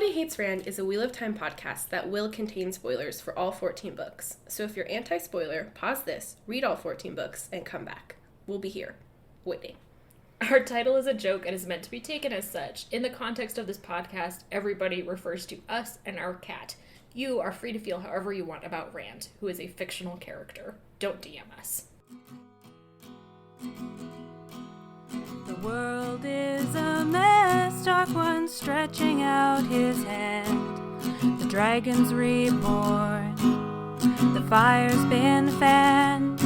Everybody Hates Rand is a Wheel of Time podcast that will contain spoilers for all 14 books. So if you're anti-spoiler, pause this, read all 14 books, and come back. We'll be here, waiting. Our title is a joke and is meant to be taken as such. In the context of this podcast, everybody refers to us and our cat. You are free to feel however you want about Rand, who is a fictional character. Don't DM us. The world is a mess, Dark One stretching out his hand. The dragon's reborn, the fire's been fanned,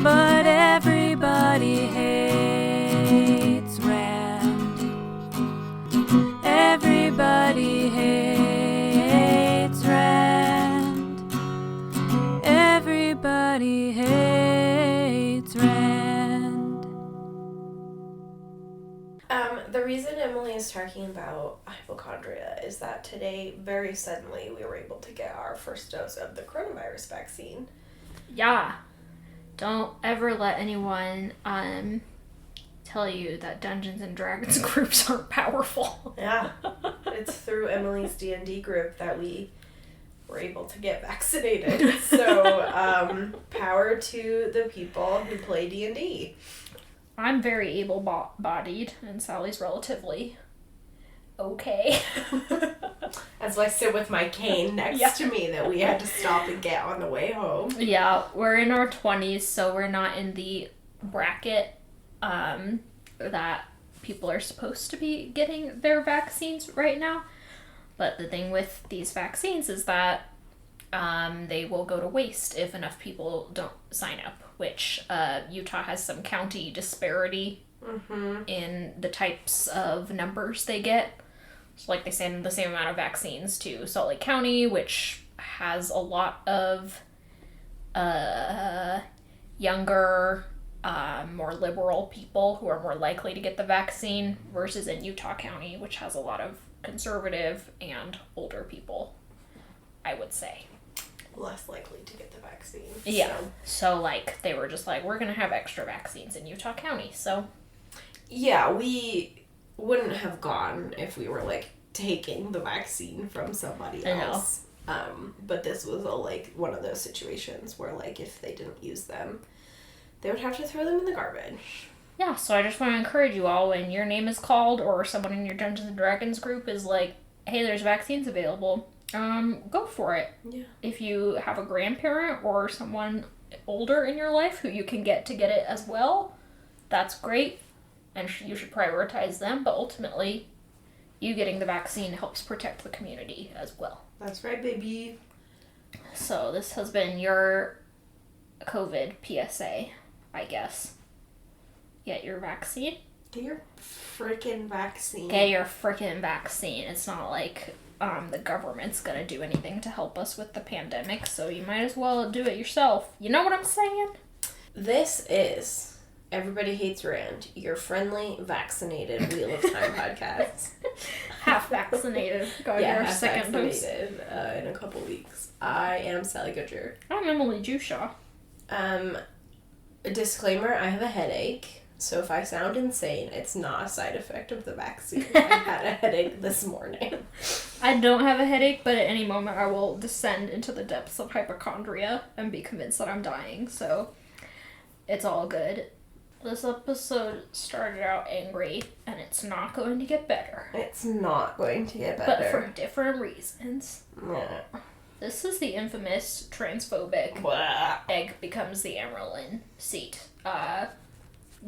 but everybody hates Rand. Everybody hates Rand. Everybody hates Rand. The reason Emily is talking about hypochondria is that today, very suddenly, we were able to get our first dose of the coronavirus vaccine. Yeah. Don't ever let anyone tell you that Dungeons and Dragons groups aren't powerful. Yeah. It's through Emily's D&D group that we were able to get vaccinated. So, power to the people who play D&D. I'm very able-bodied, and Sally's relatively okay. That's why I sit with my cane next to me that we had to stop and get on the way home. Yeah, we're in our 20s, so we're not in the bracket that people are supposed to be getting their vaccines right now. But the thing with these vaccines is that they will go to waste if enough people don't sign up, which Utah has some county disparity in the types of numbers they get. So, like, they send the same amount of vaccines to Salt Lake County, which has a lot of younger, more liberal people who are more likely to get the vaccine, versus in Utah County, which has a lot of conservative and older people, I would say. Less likely to get the vaccine. Yeah. So, like, they were just like, we're going to have extra vaccines in Utah County, so. Yeah, we wouldn't have gone if we were, like, taking the vaccine from somebody else. But this was, one of those situations where, like, if they didn't use them, they would have to throw them in the garbage. Yeah, so I just want to encourage you all, when your name is called or someone in your Dungeons and Dragons group is like, hey, there's vaccines available, go for it. Yeah. If you have a grandparent or someone older in your life who you can get to get it as well, that's great, and you should prioritize them, but ultimately, you getting the vaccine helps protect the community as well. That's right, baby. So this has been your COVID PSA, I guess. Get your vaccine. Get your frickin' vaccine. Get your frickin' vaccine. It's not like the government's gonna do anything to help us with the pandemic, so you might as well do it yourself. You know what I'm saying? This is Everybody Hates Rand, your friendly, vaccinated Wheel of Time podcast. Half vaccinated. Got your half second dose. vaccinated in a couple weeks. I am Sally Goodger. I'm Emily Jushaw. A disclaimer, I have a headache. So if I sound insane, it's not a side effect of the vaccine. I had a headache this morning. I don't have a headache, but at any moment I will descend into the depths of hypochondria and be convinced that I'm dying, so it's all good. This episode started out angry, and it's not going to get better. It's not going to get better. But for different reasons. Yeah. This is the infamous transphobic Blah. Egg becomes the Aran'gar seat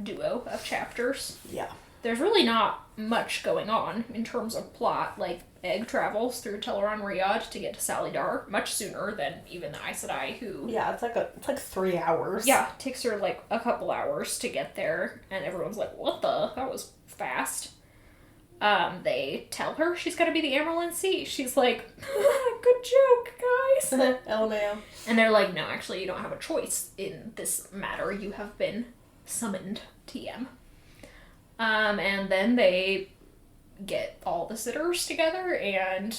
duo of chapters. Yeah. There's really not much going on in terms of plot. Like, Egg travels through Teleron Riyadh to get to Salidar much sooner than even the Aes Sedai, who... Yeah, it's like 3 hours. Yeah, it takes her like a couple hours to get there, and everyone's like, what the? That was fast. They tell her she's gonna be the Amarylline seat. She's like, good joke, guys. LMAO. And they're like, no, actually, you don't have a choice in this matter. You have been summoned, TM. And then they get all the sitters together and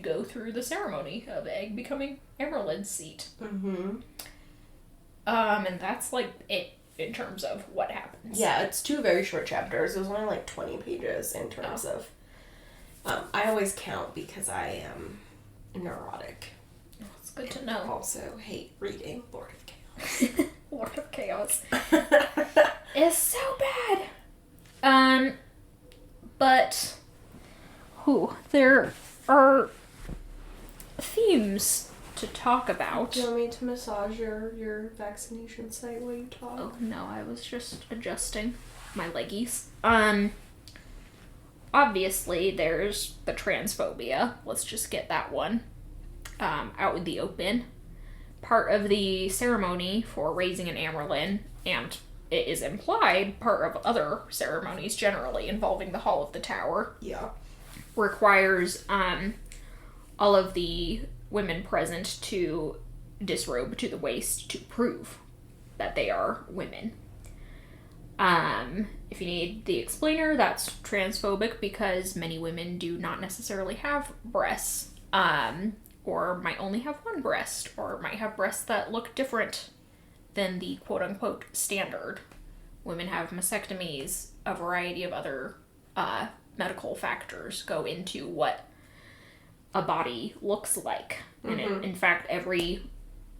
go through the ceremony of Egg becoming Amarylline's seat. Mm-hmm. And that's, like, it in terms of what happens. Yeah, it's 2 very short chapters. It was only, 20 pages in terms of I always count because I am neurotic. It's good to know. I also hate reading Lord of Chaos. Lord of Chaos. It's so bad. But there are themes to talk about. Do you want me to massage your vaccination site while you talk? Oh no, I was just adjusting my leggies. Obviously there's the transphobia. Let's just get that one out in the open. Part of the ceremony for raising an Amerlin, and it is implied part of other ceremonies generally involving the Hall of the Tower. Yeah. Requires all of the women present to disrobe to the waist to prove that they are women. If you need the explainer, that's transphobic because many women do not necessarily have breasts, or might only have one breast, or might have breasts that look different than the quote-unquote standard. Women have mastectomies, a variety of other medical factors go into what a body looks like. And in fact, every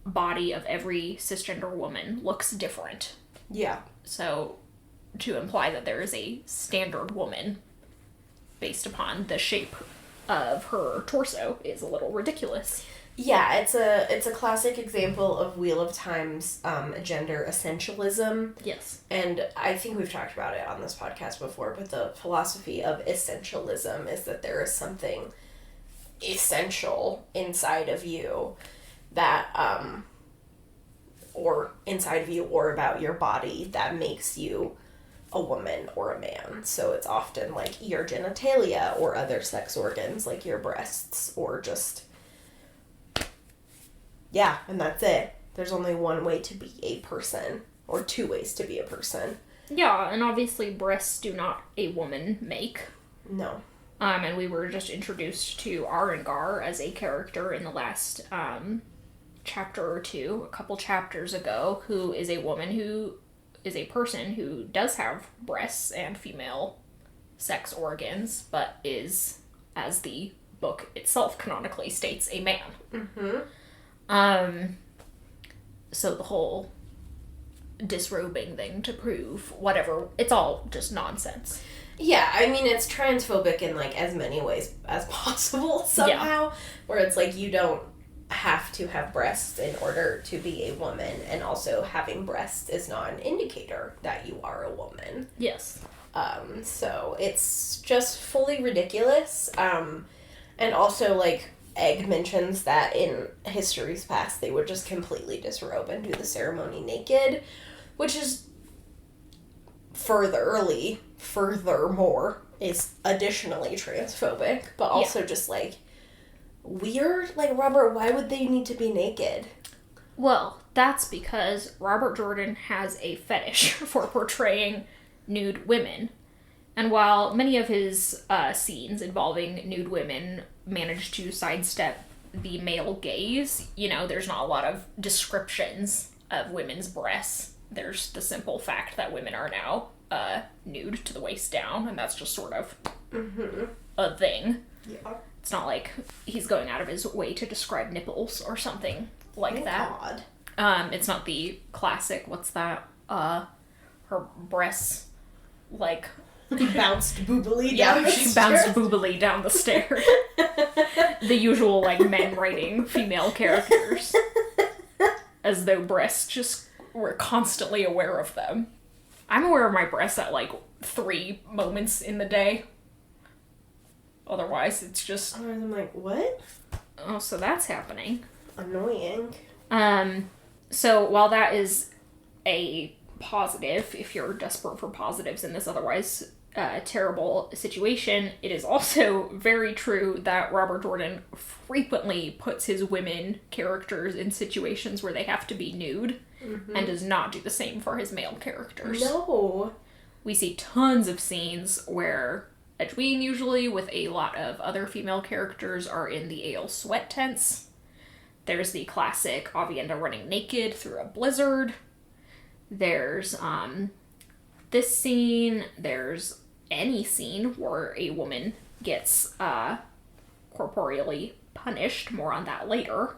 body of every cisgender woman looks different. Yeah. So to imply that there is a standard woman based upon the shape of her torso is a little ridiculous. Yeah, it's a classic example of Wheel of Time's gender essentialism. Yes. And I think we've talked about it on this podcast before, but the philosophy of essentialism is that there is something essential inside of you that or inside of you or about your body that makes you a woman or a man. So it's often like your genitalia or other sex organs like your breasts or just yeah, and that's it. There's only one way to be a person or two ways to be a person. Yeah, and obviously breasts do not a woman make. No. And we were just introduced to Aran'gar as a character in the last chapter or two, a couple chapters ago, who is a woman who is a person who does have breasts and female sex organs, but is, as the book itself canonically states, a man. Mm-hmm. So the whole disrobing thing to prove whatever, it's all just nonsense. Yeah, I mean, it's transphobic in, like, as many ways as possible somehow, where it's like you don't have to have breasts in order to be a woman, and also having breasts is not an indicator that you are a woman. Yes. So it's just fully ridiculous, and also, like, Egg mentions that in histories past they would just completely disrobe and do the ceremony naked, which is furthermore is additionally transphobic, but also just like weird. Like, Robert, why would they need to be naked? Well, that's because Robert Jordan has a fetish for portraying nude women. And while many of his scenes involving nude women manage to sidestep the male gaze, you know, there's not a lot of descriptions of women's breasts. There's the simple fact that women are now nude to the waist down, and that's just sort of a thing. Yeah. It's not like he's going out of his way to describe nipples or something like that. God. It's not the classic, what's that? Her breasts, like... bounced boobily down the she stairs. bounced boobily down the stairs. The usual, like, men writing female characters. As though breasts just were constantly aware of them. I'm aware of my breasts at, like, 3 moments in the day. Otherwise, it's just... I'm like, what? Oh, so that's happening. Annoying. So while that is a positive, if you're desperate for positives in this otherwise terrible situation, it is also very true that Robert Jordan frequently puts his women characters in situations where they have to be nude, and does not do the same for his male characters. No. We see tons of scenes where Edwin, usually with a lot of other female characters, are in the ale sweat tents. There's the classic Avienda running naked through a blizzard. There's this scene. There's any scene where a woman gets corporeally punished. More on that later.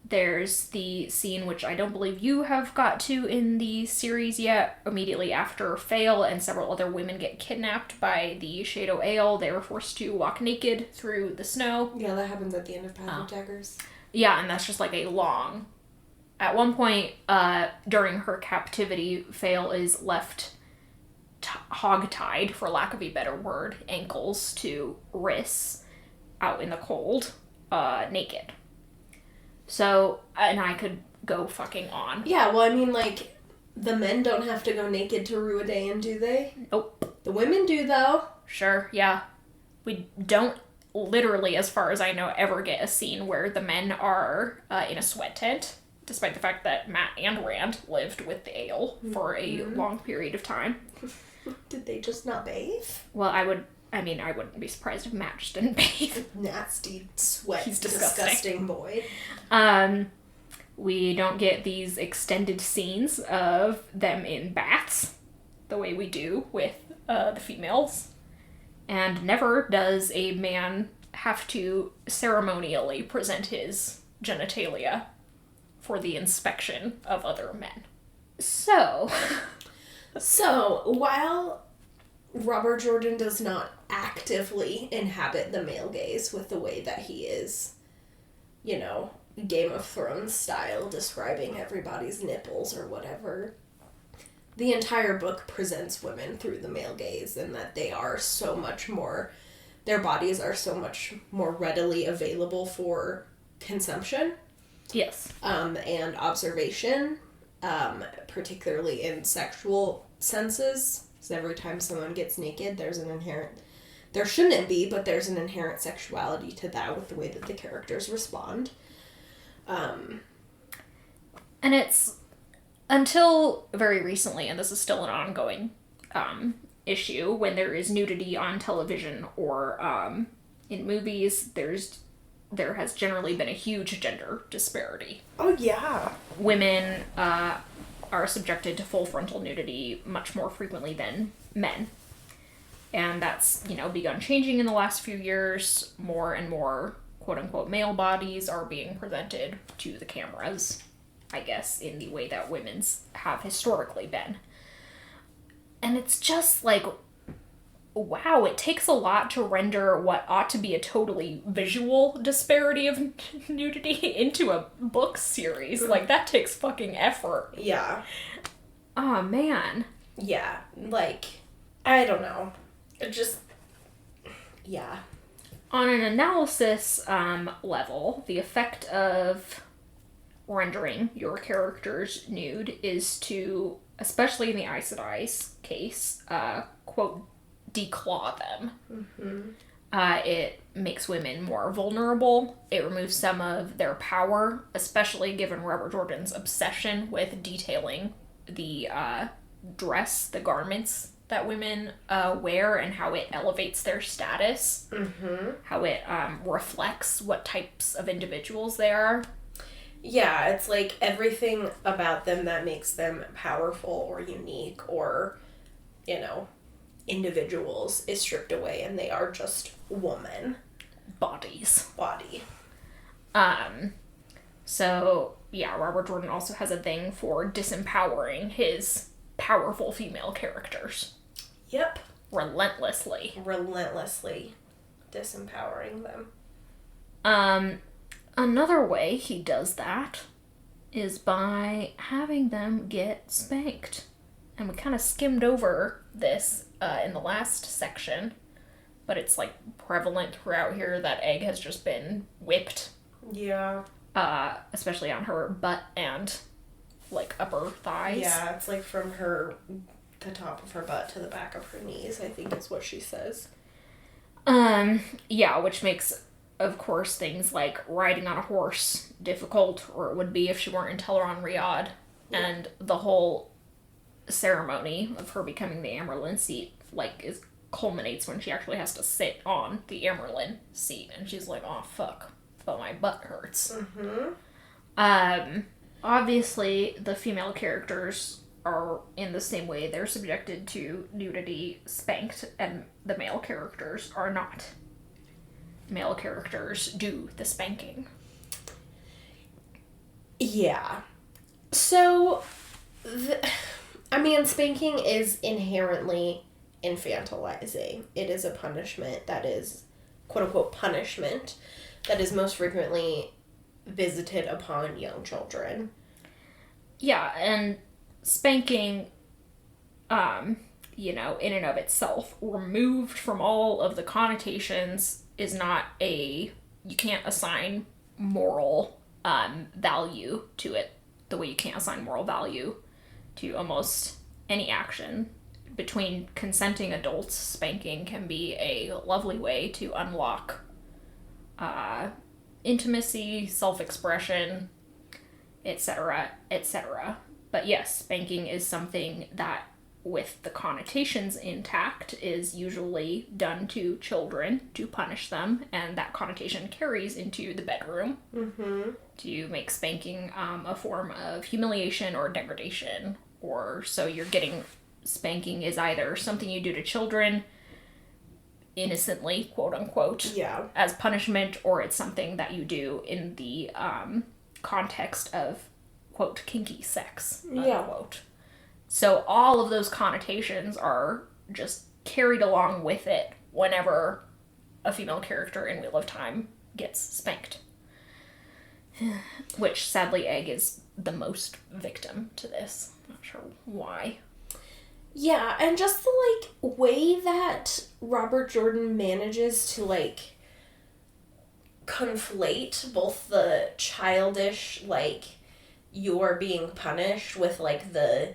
There's the scene, which I don't believe you have got to in the series yet, immediately after Fail and several other women get kidnapped by the Shadow Ale. They were forced to walk naked through the snow. Yeah, that happens at the end of Path of Daggers. Yeah, and that's just like a long... At one point, during her captivity, Fail is left hog-tied, for lack of a better word, ankles to wrists, out in the cold, naked. So, and I could go fucking on. Yeah, well, I mean, like, the men don't have to go naked to Ruidaean, do they? Nope. The women do, though. Sure, yeah. We don't literally, as far as I know, ever get a scene where the men are in a sweat tent, despite the fact that Matt and Rand lived with the ale for a long period of time. Did they just not bathe? Well, I wouldn't be surprised if Matt just didn't bathe. Nasty, sweat, He's disgusting boy. We don't get these extended scenes of them in baths the way we do with the females. And never does a man have to ceremonially present his genitalia for the inspection of other men. So, while Robert Jordan does not actively inhabit the male gaze with the way that he is, you know, Game of Thrones style, describing everybody's nipples or whatever, the entire book presents women through the male gaze, and that they are so much more, their bodies are so much more readily available for consumption. yes. And observation, particularly in sexual senses. So every time someone gets naked, there shouldn't be, but there's an inherent sexuality to that with the way that the characters respond. And it's, until very recently, and this is still an ongoing issue, when there is nudity on television or in movies, there has generally been a huge gender disparity. Oh, yeah. Women are subjected to full frontal nudity much more frequently than men. And that's, begun changing in the last few years. More and more quote-unquote male bodies are being presented to the cameras, I guess, in the way that women's have historically been. And it's just like, wow, it takes a lot to render what ought to be a totally visual disparity of nudity into a book series. Like, that takes fucking effort. Yeah. Oh, man. Yeah. Like, I don't know. It just, yeah. On an analysis level, the effect of rendering your characters nude is to, especially in the Aes Sedai's case, quote, declaw them. Mm-hmm. It makes women more vulnerable. It removes some of their power, especially given Robert Jordan's obsession with detailing the dress, the garments that women wear, and how it elevates their status. Mm-hmm. How it reflects what types of individuals they are. Yeah, it's like everything about them that makes them powerful or unique or, individuals is stripped away, and they are just woman. Body. So, yeah, Robert Jordan also has a thing for disempowering his powerful female characters. Yep. Relentlessly disempowering them. Another way he does that is by having them get spanked. And we kind of skimmed over this in the last section, but it's like prevalent throughout here that Egg has just been whipped. Yeah. Especially on her butt and like upper thighs. Yeah, it's like from the top of her butt to the back of her knees, I think is what she says. Yeah, which makes, of course, things like riding on a horse difficult, or it would be if she weren't in Teleron Riyadh. Yeah. And the whole ceremony of her becoming the Amerlin seat, culminates when she actually has to sit on the Amerlin seat, and she's like, oh, fuck, but my butt hurts. Mm-hmm. Obviously, the female characters are, in the same way they're subjected to nudity, spanked, and the male characters are not. Male characters do the spanking. Yeah. So, spanking is inherently infantilizing. It is a punishment that is, quote-unquote, punishment that is most frequently visited upon young children. Yeah, and spanking, in and of itself, removed from all of the connotations, is not you can't assign moral value to it the way you can't assign moral value to almost any action. Between consenting adults, spanking can be a lovely way to unlock intimacy, self-expression, etc., etc. But yes, spanking is something that, with the connotations intact, is usually done to children to punish them, and that connotation carries into the bedroom to make spanking a form of humiliation or degradation. Or so you're getting spanking is either something you do to children innocently, quote unquote, as punishment, or it's something that you do in the context of, quote, kinky sex, unquote. So all of those connotations are just carried along with it whenever a female character in Wheel of Time gets spanked. Which, sadly, Egg is the most victim to this. Not sure why. Yeah, and just the, way that Robert Jordan manages to, conflate both the childish, you're being punished with, the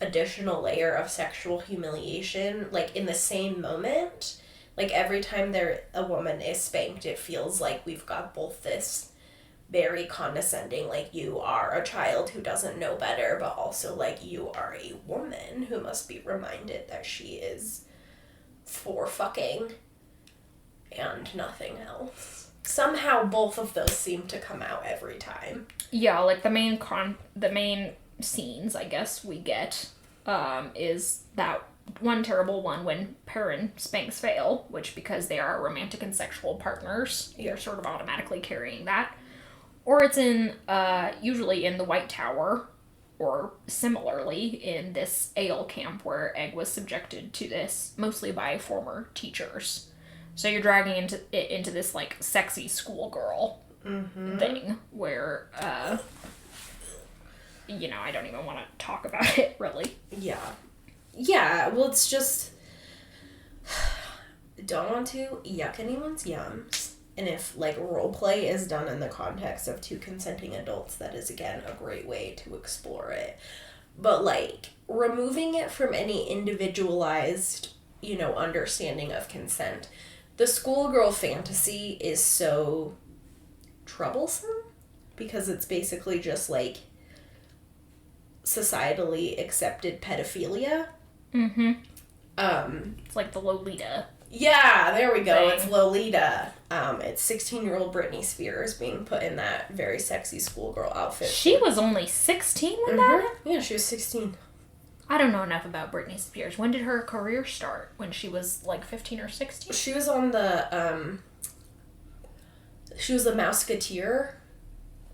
additional layer of sexual humiliation, in the same moment. Every time a woman is spanked, it feels like we've got both this very condescending, you are a child who doesn't know better, but also, you are a woman who must be reminded that she is for fucking and nothing else. Somehow both of those seem to come out every time. Yeah, the main scenes, I guess, we get is that one terrible one when Perrin spanks Vale, which, because they are romantic and sexual partners, you're sort of automatically carrying that. Or it's usually in the White Tower, or similarly in this ale camp where Egg was subjected to this, mostly by former teachers. So you're dragging into this, sexy schoolgirl thing, where, I don't even want to talk about it, really. Yeah. Yeah, well, it's just... don't want to yuck anyone's yums. And if, roleplay is done in the context of two consenting adults, that is, again, a great way to explore it. But, removing it from any individualized, understanding of consent, the schoolgirl fantasy is so troublesome because it's basically just, societally accepted pedophilia. Mm-hmm. It's like the Lolita. Yeah, there we go. Thing. It's Lolita. It's 16-year-old Britney Spears being put in that very sexy schoolgirl outfit. She was only 16 when that? Yeah, she was 16. I don't know enough about Britney Spears. When did her career start? When she was 15 or 16? She was on the she was a Mouseketeer.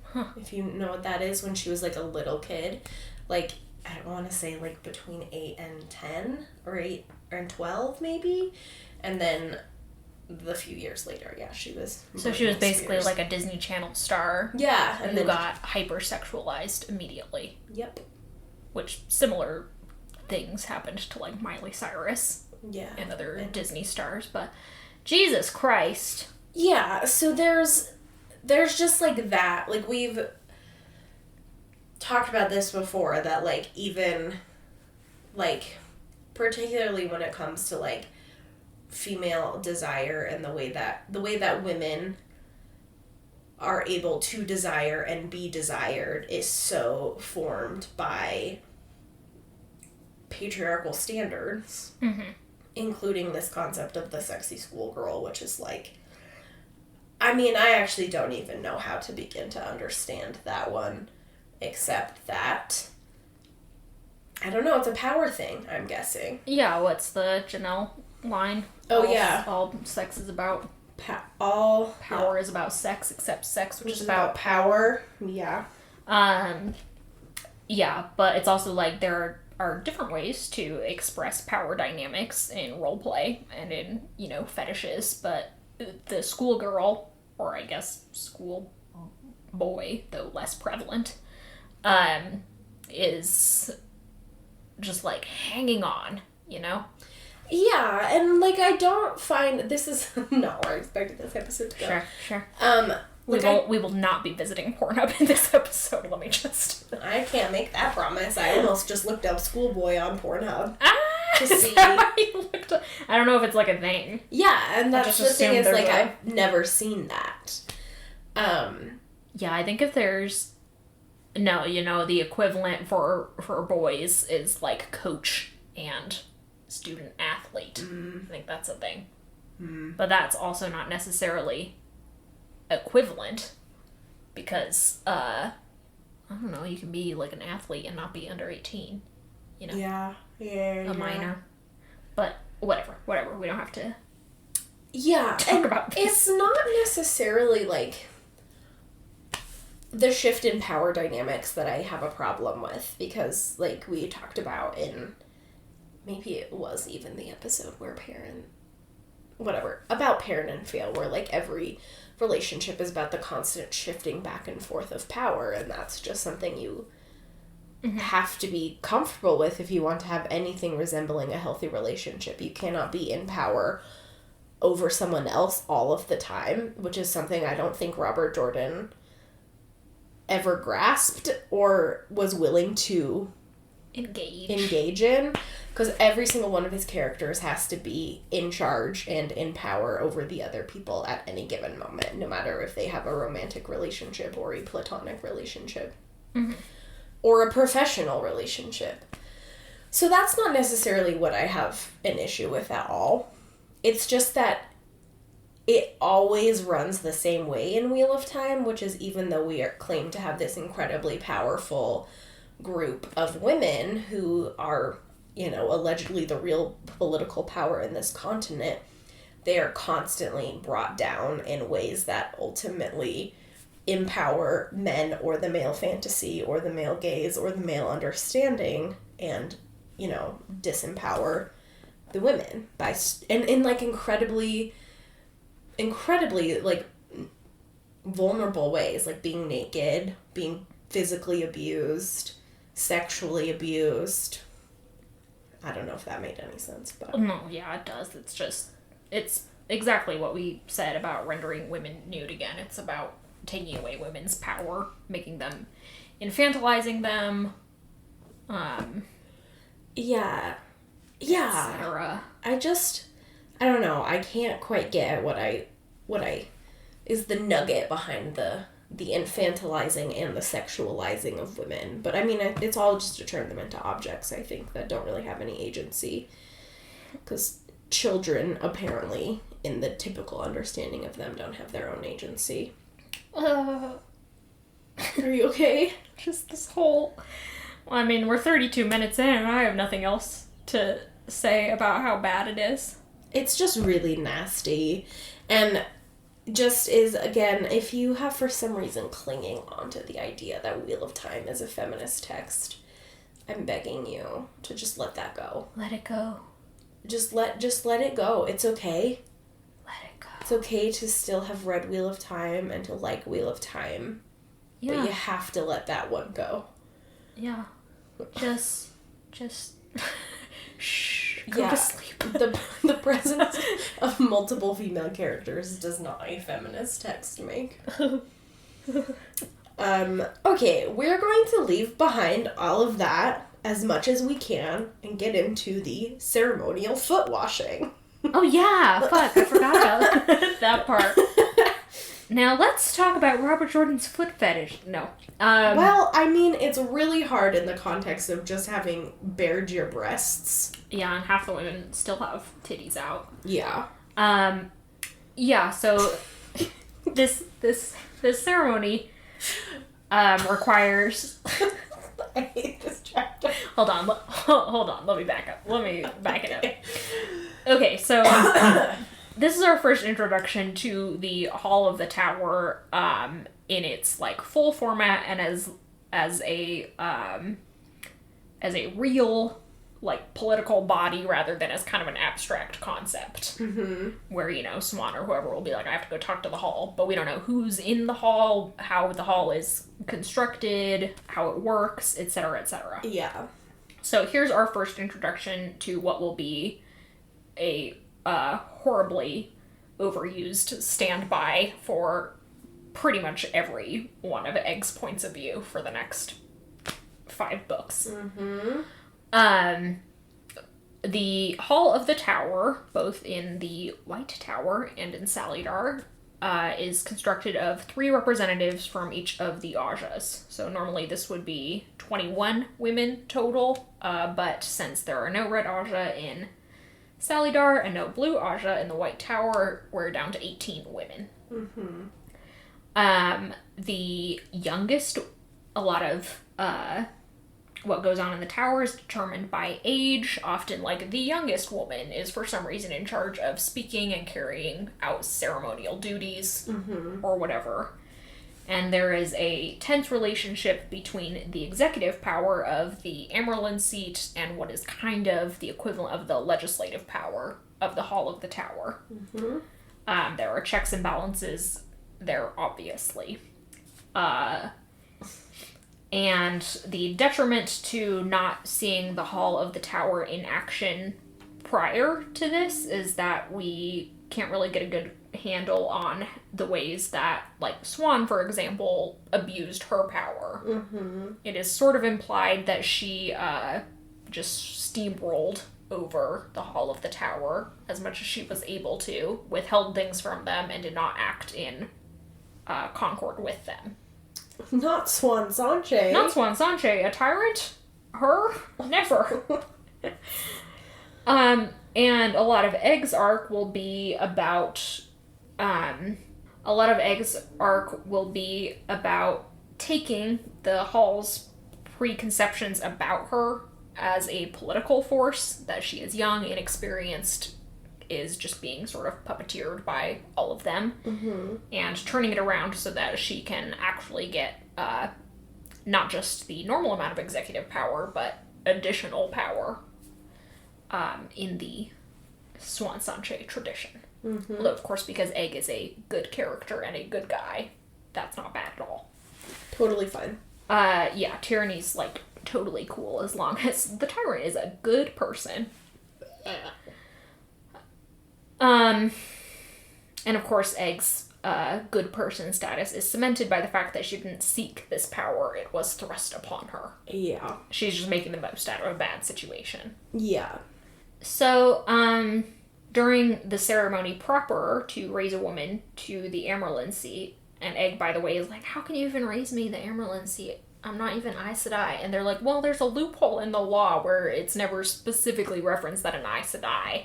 Huh. If you know what that is, when she was a little kid. I don't want to say between 8 and 10 or 8 and 12 maybe. And then the few years later, she was... So she was basically a Disney Channel star. Yeah. And then got hypersexualized immediately. Yep. Which, similar things happened to Miley Cyrus. Yeah. And other Disney stars, but Jesus Christ. Yeah, so there's just that. We've talked about this before, that even particularly when it comes to female desire and the way that women are able to desire and be desired is so formed by patriarchal standards, including this concept of the sexy schoolgirl, which is I actually don't even know how to begin to understand that one, except that I don't know, it's a power thing, I'm guessing. Yeah, what's the Janelle line? All sex is about... all power is about sex, except sex, which is about power. Yeah. Yeah, but it's also like there are different ways to express power dynamics in role play and in, fetishes, but the schoolgirl, or I guess school boy, though less prevalent, is just like hanging on, Yeah, and I don't find this is not where I expected this episode to go. Sure. We will not be visiting Pornhub in this episode. Let me just. I can't make that promise. I almost just looked up schoolboy on Pornhub to see. I don't know if it's a thing. Yeah, and that's the thing is I've never seen that. Yeah, I think if there's the equivalent for boys is coach and student athlete. I think that's a thing. But that's also not necessarily equivalent because I don't know, you can be an athlete and not be under 18, Yeah. A minor. But whatever, we don't have to talk about this. It's not necessarily the shift in power dynamics that I have a problem with, because we talked about in, maybe it was even the episode where about Parent and Fail, where every relationship is about the constant shifting back and forth of power, and that's just something you have to be comfortable with if you want to have anything resembling a healthy relationship. You cannot be in power over someone else all of the time, which is something I don't think Robert Jordan ever grasped or was willing to engage in, because every single one of his characters has to be in charge and in power over the other people at any given moment, no matter if they have a romantic relationship or a platonic relationship or a professional relationship. So that's not necessarily what I have an issue with at all. It's just that it always runs the same way in Wheel of Time, which is, even though we claim to have this incredibly powerful group of women who are, allegedly the real political power in this continent, they are constantly brought down in ways that ultimately empower men or the male fantasy or the male gaze or the male understanding, and, disempower the women by in incredibly vulnerable ways, being naked, being physically abused, sexually abused. I don't know if that made any sense, but no, yeah, it does. It's exactly what we said about rendering women nude again. It's about taking away women's power, making them, infantilizing them, etc. I don't know. I can't quite get what I is the nugget behind the infantilizing and the sexualizing of women. But I mean, it's all just to turn them into objects, I think, that don't really have any agency. Because children, apparently, in the typical understanding of them, don't have their own agency. Are you okay? Just this whole... Well, I mean, we're 32 minutes in and I have nothing else to say about how bad it is. It's just really nasty. And just is, again, if you have for some reason clinging onto the idea that Wheel of Time is a feminist text, I'm begging you to just let that go. Let it go. Just let it go. It's okay. Let it go. It's okay to still have read Wheel of Time and to like Wheel of Time. Yeah. But you have to let that one go. Yeah. Just shh. Go to sleep. The presence of multiple female characters does not a feminist text make. Okay, we're going to leave behind all of that as much as we can and get into the ceremonial foot washing. Oh yeah, fuck, I forgot about that part. Now let's talk about Robert Jordan's foot fetish. No. Well, I mean, it's really hard in the context of just having bared your breasts. Yeah, and half the women still have titties out. Yeah. Yeah, so this ceremony requires I hate this chapter. Hold on. Let me back up. Let me back it up. Okay, so this is our first introduction to the Hall of the Tower in its like full format and as a real like political body rather than as kind of an abstract concept. Mm-hmm. Where, you know, Swan or whoever will be like, I have to go talk to the hall, but we don't know who's in the hall, how the hall is constructed, how it works, etc., etc. Yeah. So here's our first introduction to what will be a horribly overused standby for pretty much every one of Egg's points of view for the next 5 books. Mm-hmm. The Hall of the Tower, both in the White Tower and in Salidar, is constructed of 3 representatives from each of the Ajas. So normally this would be 21 women total, but since there are no red Aja in Salidar and no blue Aja in the White Tower, we're down to 18 women. Mm-hmm. The youngest, a lot of what goes on in the tower is determined by age. Often, like, the youngest woman is for some reason in charge of speaking and carrying out ceremonial duties, mm-hmm. or whatever. And there is a tense relationship between the executive power of the Amerlin seat and what is kind of the equivalent of the legislative power of the Hall of the Tower. Mm-hmm. There are checks and balances there, obviously. And the detriment to not seeing the Hall of the Tower in action prior to this is that we can't really get a good handle on the ways that, like, Swan, for example, abused her power. Mm-hmm. It is sort of implied that she just steamrolled over the Hall of the Tower as much as she was able to, withheld things from them, and did not act in concord with them. Not Swan Sanche. Not Swan Sanche. A tyrant? Her? Never. And a lot of Egg's arc will be about... taking the Hall's preconceptions about her as a political force, that she is young, inexperienced, is just being sort of puppeteered by all of them, mm-hmm. and turning it around so that she can actually get not just the normal amount of executive power, but additional power in the Swan Sanche tradition. Mm-hmm. Although, of course, because Egg is a good character and a good guy, that's not bad at all. Totally fine. Yeah, tyranny's, like, totally cool as long as the tyrant is a good person. And of course, Egg's good person status is cemented by the fact that she didn't seek this power. It was thrust upon her. Yeah. She's just making the most out of a bad situation. Yeah. So, during the ceremony proper to raise a woman to the Amerlin seat, and Egg, by the way, is like, how can you even raise me the Amerlin seat? I'm not even Aes Sedai. And they're like, well, there's a loophole in the law where it's never specifically referenced that an Aes Sedai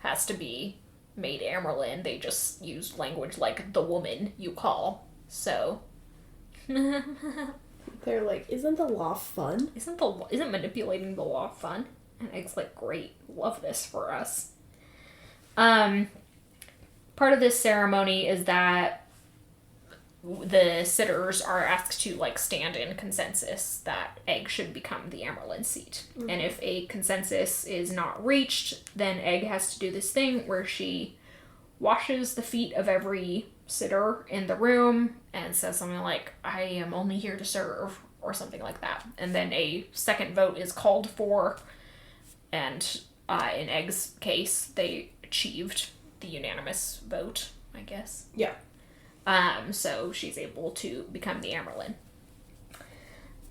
has to be made Amerlin. They just use language like the woman you call. So they're like, isn't the law fun? Isn't manipulating the law fun? And Egg's like, great, love this for us. Part of this ceremony is that the sitters are asked to, like, stand in consensus that Egg should become the Amerlin seat. Mm-hmm. And if a consensus is not reached, then Egg has to do this thing where she washes the feet of every sitter in the room and says something like, I am only here to serve, or something like that. And then a second vote is called for, and in Egg's case, they achieved the unanimous vote, I guess. Yeah. So she's able to become the Amerlin.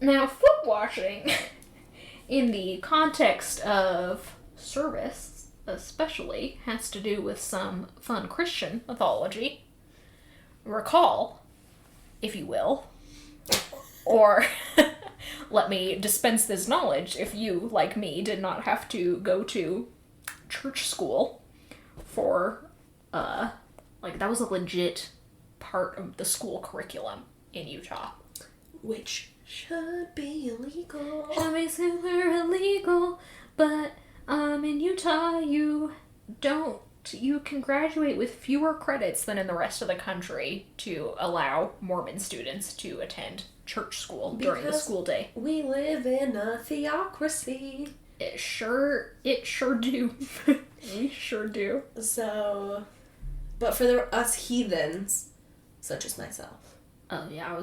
Now, foot washing, in the context of service, especially, has to do with some fun Christian mythology. Recall, if you will, or let me dispense this knowledge if you, like me, did not have to go to church school for, like, that was a legit part of the school curriculum in Utah. Which should be illegal. Should be super illegal, but in Utah you can graduate with fewer credits than in the rest of the country to allow Mormon students to attend church school during the school day. We live in a theocracy. It sure do. We sure do. So, but for us heathens, such as myself. Oh yeah,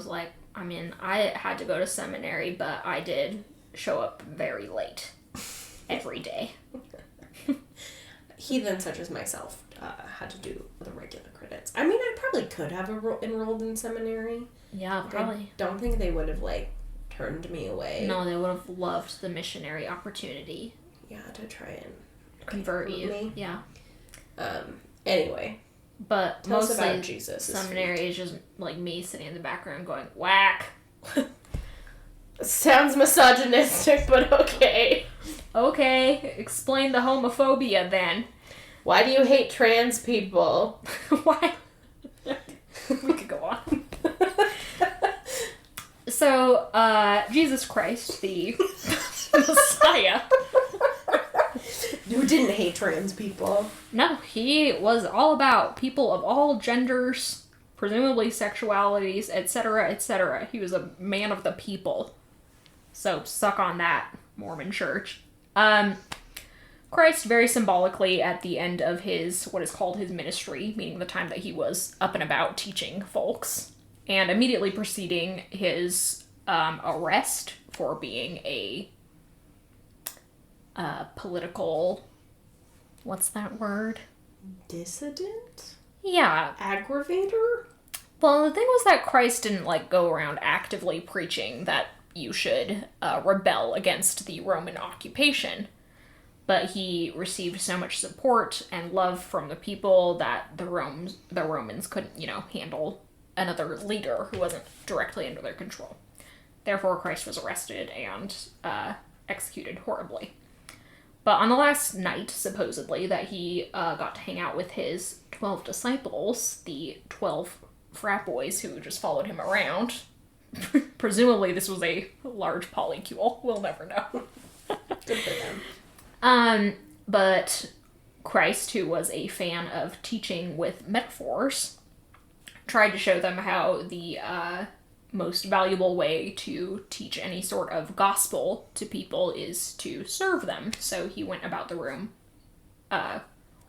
I had to go to seminary, but I did show up very late every day. Heathens such as myself had to do the regular credits. I mean, I probably could have enrolled in seminary. Yeah, probably. I don't think they would have, turned me away. No, they would have loved the missionary opportunity. Yeah, to try and convert you. Me. Yeah. Anyway. But Tell us mostly about Jesus. Seminary is just me sitting in the background going, whack. Sounds misogynistic, but okay. Okay, explain the homophobia then. Why do you hate trans people? Why? We could go on. So, Jesus Christ, the Messiah. Who didn't hate trans people? No, he was all about people of all genders, presumably sexualities, etc., etc. He was a man of the people. So, suck on that, Mormon church. Christ, very symbolically, at the end of what is called his ministry, meaning the time that he was up and about teaching folks, and immediately preceding his arrest for being a political... What's that word? Dissident? Yeah. Aggravator? Well, the thing was that Christ didn't, go around actively preaching that you should rebel against the Roman occupation. But he received so much support and love from the people that the Romans couldn't, handle another leader who wasn't directly under their control. Therefore, Christ was arrested and executed horribly. But on the last night, supposedly, that he got to hang out with his 12 disciples, the 12 frat boys who just followed him around. Presumably this was a large polycule. We'll never know. Good for them. But Christ, who was a fan of teaching with metaphors, tried to show them how the most valuable way to teach any sort of gospel to people is to serve them. So he went about the room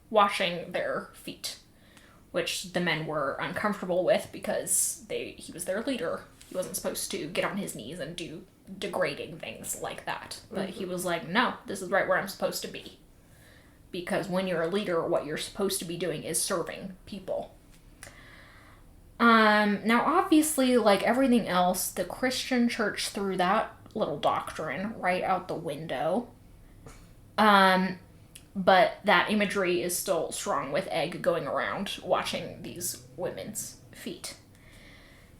washing their feet, which the men were uncomfortable with because he was their leader. He wasn't supposed to get on his knees and do degrading things like that. But he was like, no, this is right where I'm supposed to be. Because when you're a leader, what you're supposed to be doing is serving people. Now, obviously, like everything else, the Christian church threw that little doctrine right out the window. But that imagery is still strong with Egg going around watching these women's feet.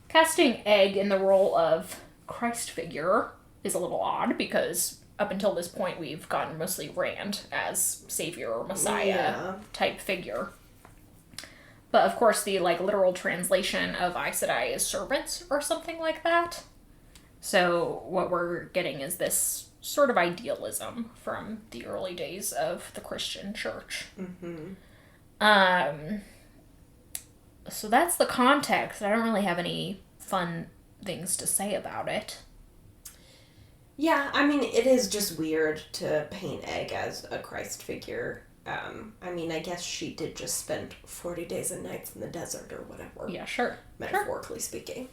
Casting Egg in the role of Christ figure is a little odd because up until this point we've gotten mostly Rand as savior or messiah type figure. But of course the literal translation of Aes Sedai is servants or something like that. So what we're getting is this sort of idealism from the early days of the Christian church. So that's the context. I don't really have any fun things to say about it. Yeah, I mean, it is just weird to paint Egg as a Christ figure. I mean, I guess she did just spend 40 days and nights in the desert or whatever. Yeah, sure. Metaphorically speaking.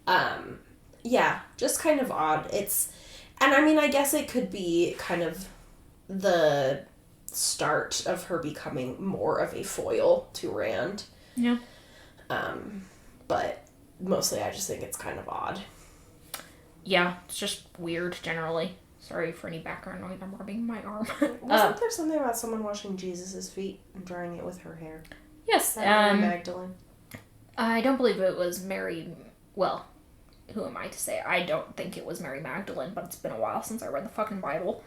Yeah, just kind of odd. And I mean, I guess it could be kind of the start of her becoming more of a foil to Rand. Yeah. But mostly I just think it's kind of odd. Yeah, it's just weird generally. Sorry for any background noise. I'm rubbing my arm. Wasn't there something about someone washing Jesus' feet and drying it with her hair? Yes. Mary Magdalene? I don't believe it was Mary... Well, who am I to say? I don't think it was Mary Magdalene, but it's been a while since I read the fucking Bible.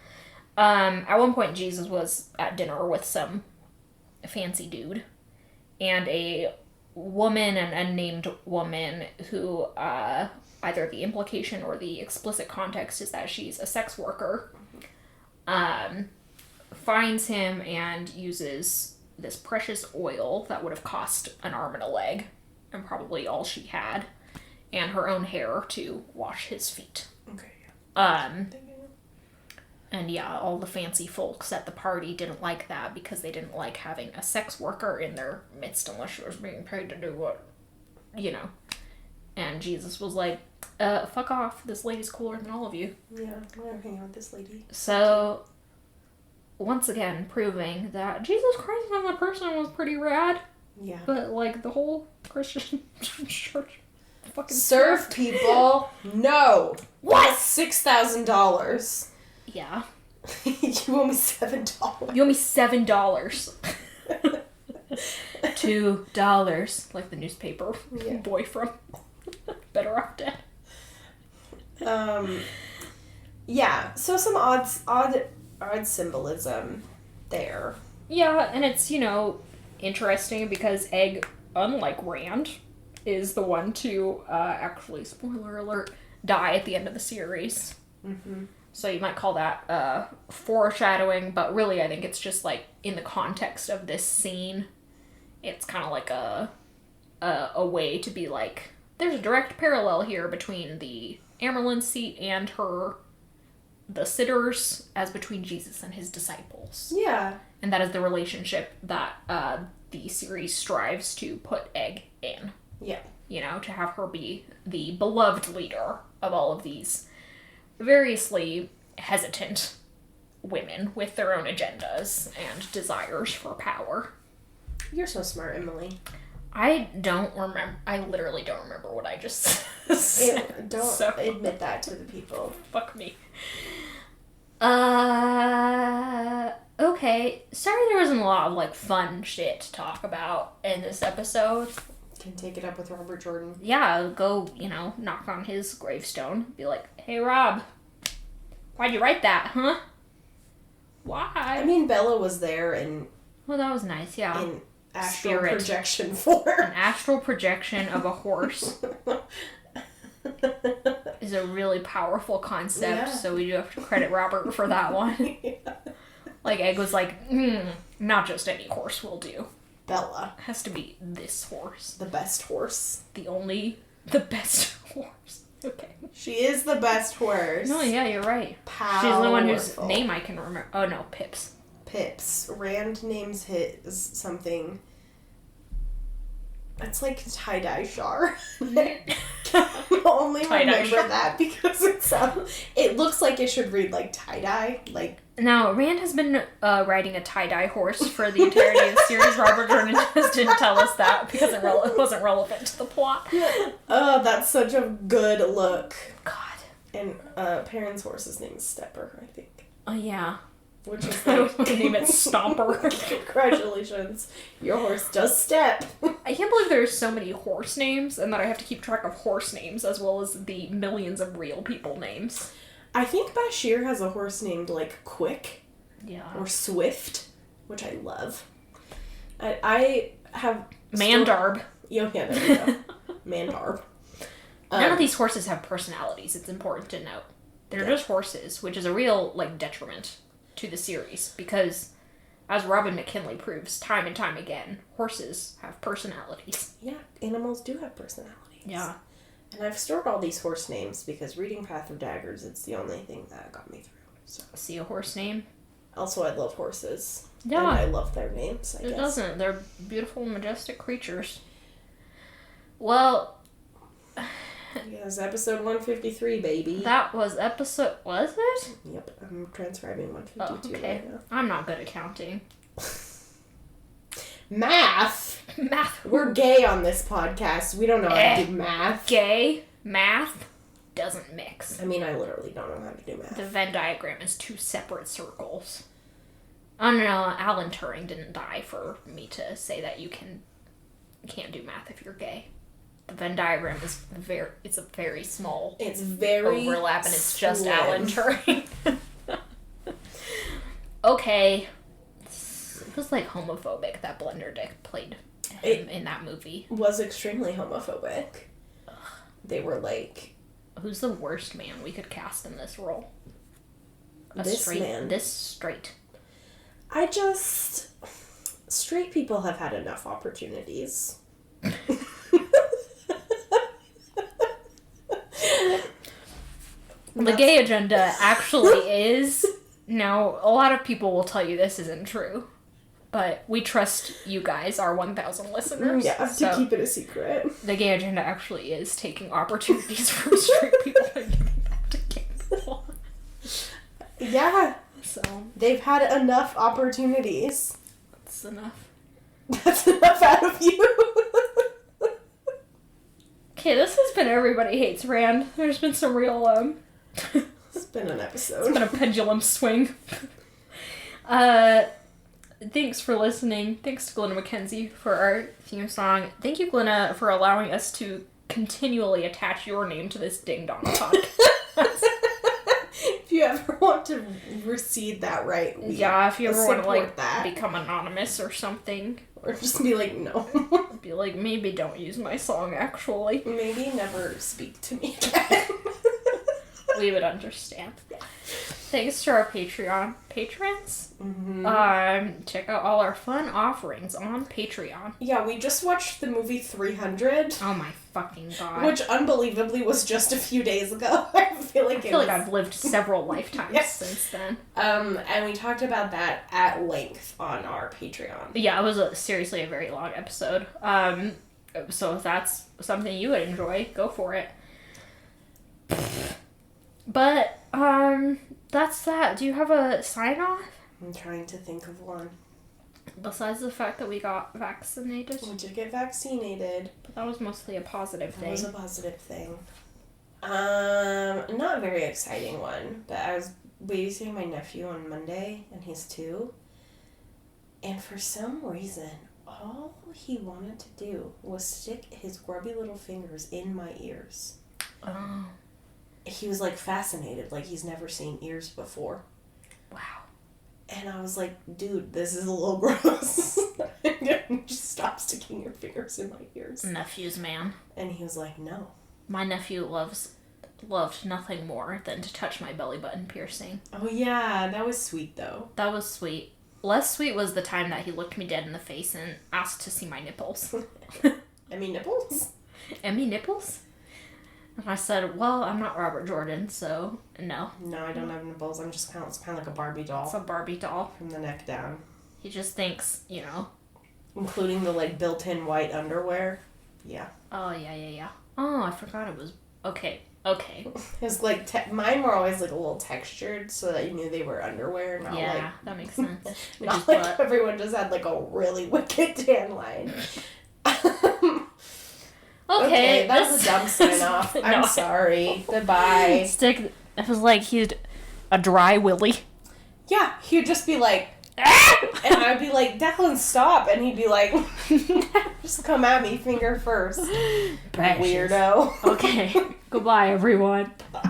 At one point, Jesus was at dinner with some fancy dude, and a woman, an unnamed woman, who either the implication or the explicit context is that she's a sex worker, finds him and uses this precious oil that would have cost an arm and a leg, and probably all she had, and her own hair to wash his feet. Okay. And yeah, all the fancy folks at the party didn't like that because they didn't like having a sex worker in their midst unless she was being paid to do what, you know. And Jesus was like, fuck off, this lady's cooler than all of you. Yeah, I'm gonna hang out with this lady. So, once again, proving that Jesus Christ as a person was pretty rad. Yeah. But, like, the whole Christian church fucking serve sucked. people? No. What? $6,000. Yeah. You owe me $7. You owe me $7. $2, like the newspaper boy from Better Off Dead. Yeah, so some odd symbolism there. Yeah, and it's, you know, interesting because Egg, unlike Rand, is the one to actually, spoiler alert, die at the end of the series. Mm-hmm. So you might call that foreshadowing, but really I think it's just like in the context of this scene, it's kind of like a way to be like, there's a direct parallel here between the Amerlin seat and the sitters, as between Jesus and his disciples. Yeah. And that is the relationship that the series strives to put Egg in. Yeah. You know, to have her be the beloved leader of all of these variously hesitant women with their own agendas and desires for power. You're so smart, Emily. I literally don't remember what I just said. Don't admit that to the people. Fuck me. Okay. Sorry there wasn't a lot of, like, fun shit to talk about in this episode. Can take it up with Robert Jordan. Yeah, go, you know, knock on his gravestone. Be like, hey, Rob, why'd you write that, huh? Why? I mean, Bella was there and... Well, that was nice, yeah. In astral projection form. An astral projection of a horse is a really powerful concept, so we do have to credit Robert for that one. Yeah. Like, Egg was like, not just any horse will do. Bella. It has to be this horse. The best horse. The best horse. Okay. She is the best horse. No, yeah, you're right. Powerful. She's the one whose name I can remember. Oh, no, Pips. Pips. Rand names his something. It's like tie-dye Char. I only remember that because it looks like it should read like tie-dye. Like. Now, Rand has been riding a tie-dye horse for the entirety of the series. Robert Jordan just didn't tell us that because it wasn't relevant to the plot. Oh, that's such a good look. God. And Perrin's horse's name is Stepper, I think. Oh, yeah. Which is like... name it Stomper. Congratulations. Your horse does step. I can't believe there's so many horse names and that I have to keep track of horse names as well as the millions of real people names. I think Bashir has a horse named, like, Quick. Yeah. Or Swift, which I love. I have... Mandarb. Yeah, there we go. Mandarb. None of these horses have personalities, it's important to note. They're just horses, which is a real, like, detriment to the series, because, as Robin McKinley proves time and time again, horses have personalities. Yeah, animals do have personalities. Yeah. And I've stored all these horse names because reading Path of Daggers, it's the only thing that got me through. So. See a horse name? Also, I love horses. Yeah. And I love their names, I guess. It doesn't. They're beautiful, majestic creatures. Well... Yes, episode 153, baby. That was episode... Was it? Yep, I'm transcribing 152 okay. right now. I'm not good at counting. Math? Math. We're gay on this podcast. We don't know how to do math. Gay. Math doesn't mix. I mean, I literally don't know how to do math. The Venn diagram is two separate circles. Oh no, Alan Turing didn't die for me to say that you can't do math if you're gay. The Venn diagram is it's a very small overlap, and it's just Alan Turing. Okay. It was like homophobic that Blender Dick played him in that movie. Was extremely homophobic. They were like... Who's the worst man we could cast in this role? This man. This straight. Straight people have had enough opportunities. The gay agenda actually is... Now, a lot of people will tell you this isn't true. But we trust you guys, our 1,000 listeners. Yeah, to keep it a secret. The gay agenda actually is taking opportunities from straight people and giving them to gay people. Yeah. So. They've had enough opportunities. That's enough. That's enough out of you. Okay, this has been Everybody Hates Rand. There's been some real, It's been an episode. It's been a pendulum swing. Thanks for listening. Thanks to Glenna McKenzie for our theme song. Thank you, Glenna, for allowing us to continually attach your name to this ding-dong podcast. If you ever want to recede that right, if you ever want to, become anonymous or something. Or just be like, no. Be like, maybe don't use my song, actually. Maybe never speak to me again. We would understand. Thanks to our Patreon patrons. Mm-hmm. Check out all our fun offerings on Patreon. Yeah, we just watched the movie 300. Oh my fucking god. Which, unbelievably, was just a few days ago. I feel like I've lived several lifetimes since then. And we talked about that at length on our Patreon. Yeah, it was seriously a very long episode. So if that's something you would enjoy, go for it. But, that's that. Do you have a sign-off? I'm trying to think of one. Besides the fact that we got vaccinated? We did get vaccinated. But that was mostly a positive thing. That was a positive thing. Not a very exciting one, but I was babysitting my nephew on Monday, and he's 2. And for some reason, all he wanted to do was stick his grubby little fingers in my ears. Oh. He was, like, fascinated, like he's never seen ears before. Wow. And I was like, dude, this is a little gross. Just stop sticking your fingers in my ears. Nephews, man. And he was like, no. My nephew loved nothing more than to touch my belly button piercing. Oh, yeah, that was sweet, though. That was sweet. Less sweet was the time that he looked me dead in the face and asked to see my nipples. Emmy nipples? Emmy nipples? And I said, well, I'm not Robert Jordan, so no. No, I don't have nipples. I'm just it's kind of like a Barbie doll. It's a Barbie doll. From the neck down. He just thinks, Including the, like, built-in white underwear. Yeah. Oh, yeah. Oh, I forgot it was... Okay. It's like, mine were always, like, a little textured so that you knew they were underwear, not yeah, that makes sense. not like everyone just had, like, a really wicked tan line. Okay, that was a dumb sign-off. I'm sorry. Goodbye. It was like he's a dry willy. Yeah, he'd just be like, and I'd be like, Declan, stop. And he'd be like, just come at me, finger first. Precious. Weirdo. Okay, goodbye, everyone. Bye.